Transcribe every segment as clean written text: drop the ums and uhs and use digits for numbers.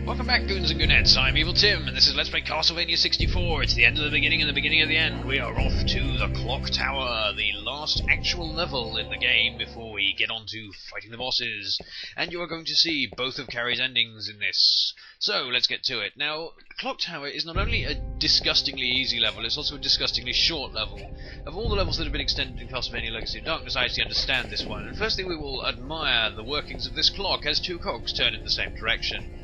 Welcome back, goons and goonettes. I'm Evil Tim, and this is Let's Play Castlevania 64. It's the end of the beginning and the beginning of the end. We are off to the Clock Tower, the last actual level in the game before we get on to fighting the bosses. And you are going to see both of Carrie's endings in this. So, let's get to it. Now, Clock Tower is not only a disgustingly easy level, it's also a disgustingly short level. Of all the levels that have been extended in Castlevania Legacy of Darkness, I actually understand this one. And firstly, we will admire the workings of this clock as two cogs turn in the same direction.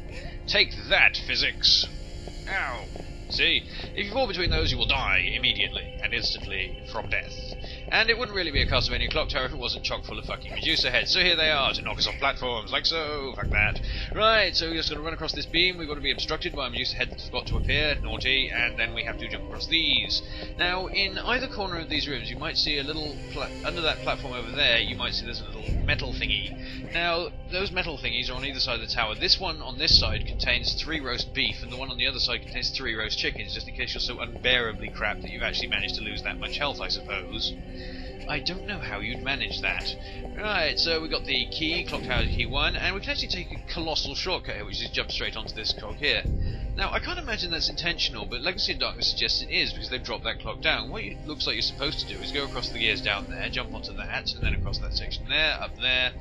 Take that, physics! Ow! See? If you fall between those, you will die immediately and instantly from death. And it wouldn't really be a Castlevania clock tower if it wasn't chock full of fucking Medusa heads. So here they are, to knock us off platforms, like so. Fuck that. Right, so we're just going to run across this beam. We've got to be obstructed by a Medusa head that's got to appear, naughty, and then we have to jump across these. Now, in either corner of these rooms, you might see a little, under that platform over there, you might see there's a little metal thingy. Now, those metal thingies are on either side of the tower. This one on this side contains 3 roast beef, and the one on the other side contains 3 roast chickens, just in case you're so unbearably crap that you've actually managed to lose that much health, I suppose. I don't know how you'd manage that. Right, so we've got the key, Clock Tower key 1, and we can actually take a colossal shortcut here, which is jump straight onto this cog here. Now, I can't imagine that's intentional, but Legacy of Darkness suggests it is, because they've dropped that clock down. What it looks like you're supposed to do is go across the gears down there, jump onto that, and then across that section there, up there,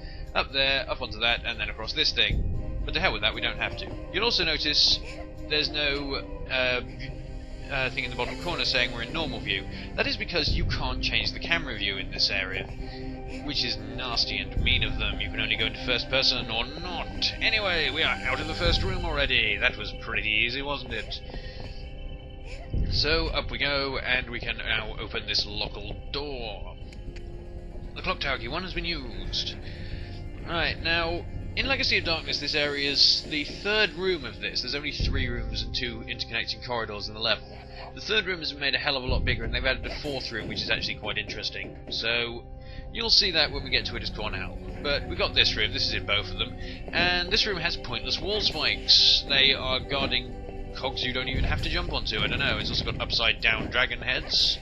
up onto that, and then across this thing. But to hell with that, we don't have to. You'll also notice there's no thing in the bottom corner saying we're in normal view. That is because you can't change the camera view in this area, which is nasty and mean of them. You can only go into first person or not. Anyway, we are out of the first room already. That was pretty easy, wasn't it? So up we go, and we can now open this lockable door. The Clock Tower key 1 has been used. Right, now, in Legacy of Darkness, this area is the third room of this. There's only 3 rooms and 2 interconnecting corridors in the level. The third room has been made a hell of a lot bigger, and they've added a 4th room, which is actually quite interesting. So, you'll see that when we get to it as Cornell. But we've got this room, this is in both of them, and this room has pointless wall spikes. They are guarding cogs you don't even have to jump onto, I don't know. It's also got upside down dragon heads.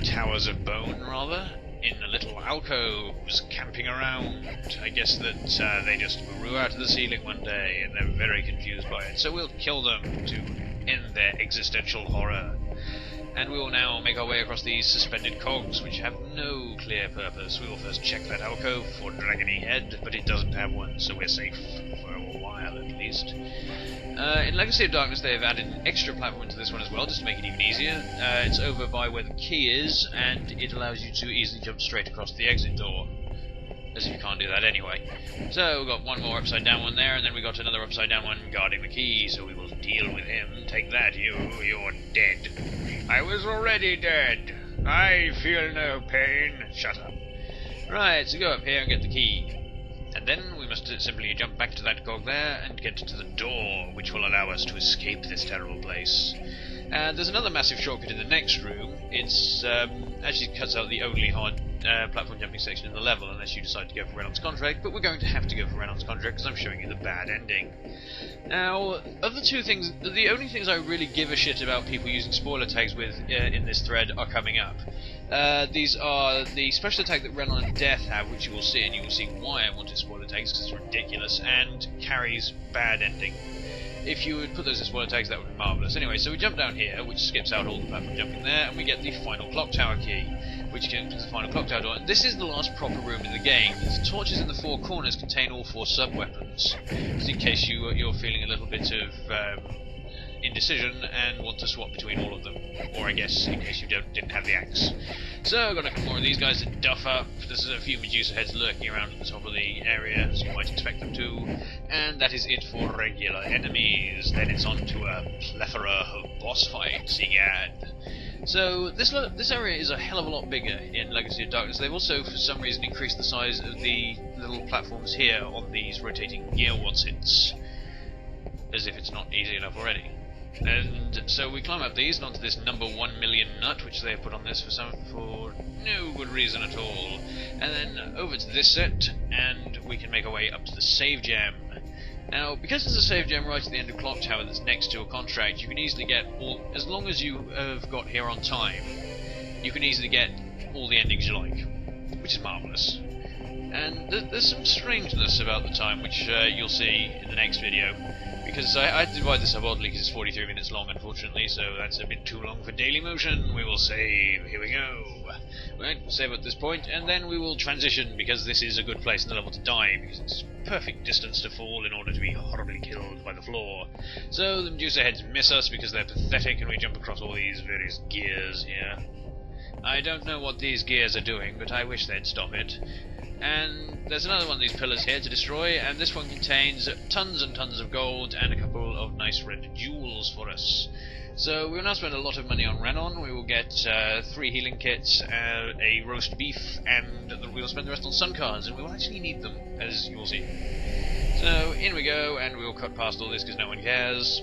Towers of bone, rather. In the little alcoves, camping around. I guess that they just grew out of the ceiling one day and they're very confused by it. So we'll kill them to end their existential horror. And we will now make our way across these suspended cogs, which have no clear purpose. We will first check that alcove for dragony head, but it doesn't have one, so we're safe for a while at least. In Legacy of Darkness they've added an extra platform to this one as well, just to make it even easier. It's over by where the key is, and it allows you to easily jump straight across the exit door. As if you can't do that anyway. So we've got one more upside down one there, and then we got another upside down one guarding the key, so we will deal with him. Take that, you're dead. I was already dead. I feel no pain. Shut up. Right, so go up here and get the key. And then we must simply jump back to that cog there and get to the door, which will allow us to escape this terrible place. There's another massive shortcut in the next room. It's actually cuts out the only hard platform jumping section in the level, unless you decide to go for Renon's contract, but we're going to have to go for Renon's contract because I'm showing you the bad ending. Now, of the two things, the only things I really give a shit about people using spoiler tags with in this thread are coming up. These are the special attack that Renon and Death have, which you will see, and you will see why I wanted spoiler tags, because it's ridiculous, and Carrie's bad ending. If you would put those as spoiler tags, that would be marvellous. Anyway, so we jump down here, which skips out all the platform jumping there, and we get the final clock tower key, which opens the final clock tower door. This is the last proper room in the game. The torches in the 4 corners contain all 4 sub-weapons, just in case you're feeling a little bit of indecision and want to swap between all of them, or I guess in case you didn't have the axe. So I've got a couple more of these guys to duff up. There's a few Medusa heads lurking around at the top of the area, as you might expect them to, and that is it for regular enemies. Then it's on to a plethora of boss fights, egad. So this area is a hell of a lot bigger in Legacy of Darkness. They've also, for some reason, increased the size of the little platforms here on these rotating gear whatsits, as if it's not easy enough already. And so we climb up these and onto this number 1 million nut, which they've put on this for no good reason at all. And then over to this set, and we can make our way up to the save gem. Now, because there's a save gem right at the end of Clock Tower that's next to a contract, you can easily get all, as long as you have got here on time, you can easily get all the endings you like, which is marvellous. And there's some strangeness about the time, which you'll see in the next video. Because I divide this up oddly because it's 43 minutes long, unfortunately, so that's a bit too long for Daily Motion. We will save. Here we go. Right, we'll save at this point, and then we will transition, because this is a good place in the level to die, because it's perfect distance to fall in order to be horribly killed by the floor. So the Medusa heads miss us because they're pathetic, and we jump across all these various gears here. I don't know what these gears are doing, but I wish they'd stop it. And there's another one of these pillars here to destroy, and this one contains tons and tons of gold and a couple of nice red jewels for us. So we will now spend a lot of money on Renon. We will get 3 healing kits, a roast beef, and we will spend the rest on sun cards, and we will actually need them, as you will see. So in we go, and we will cut past all this because no one cares.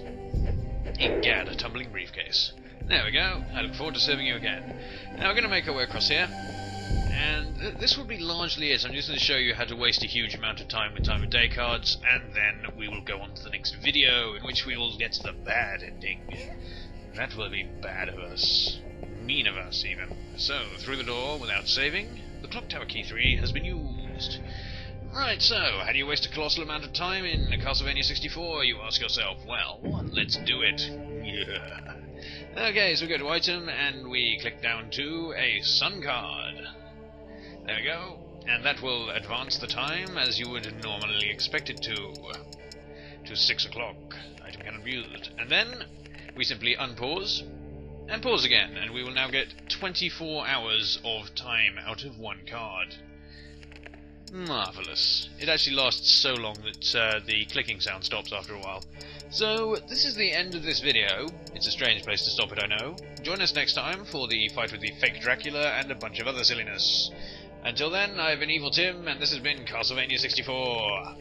Egad, a tumbling briefcase. There we go. I look forward to serving you again. Now we're going to make our way across here. And this will be largely it. I'm just going to show you how to waste a huge amount of time with time of day cards, and then we will go on to the next video, in which we will get to the bad ending. That will be bad of us. Mean of us, even. So, through the door, without saving, the clock tower key 3 has been used. Right, so, how do you waste a colossal amount of time in Castlevania 64, you ask yourself? Well, let's do it. Yeah. Okay, so we go to item, and we click down to a sun card. There we go, and that will advance the time as you would normally expect it to 6 o'clock. Item cannot be used. And then we simply unpause and pause again, and we will now get 24 hours of time out of one card. Marvellous. It actually lasts so long that the clicking sound stops after a while. So, this is the end of this video. It's a strange place to stop it, I know. Join us next time for the fight with the fake Dracula and a bunch of other silliness. Until then, I've been Evil Tim, and this has been Castlevania 64.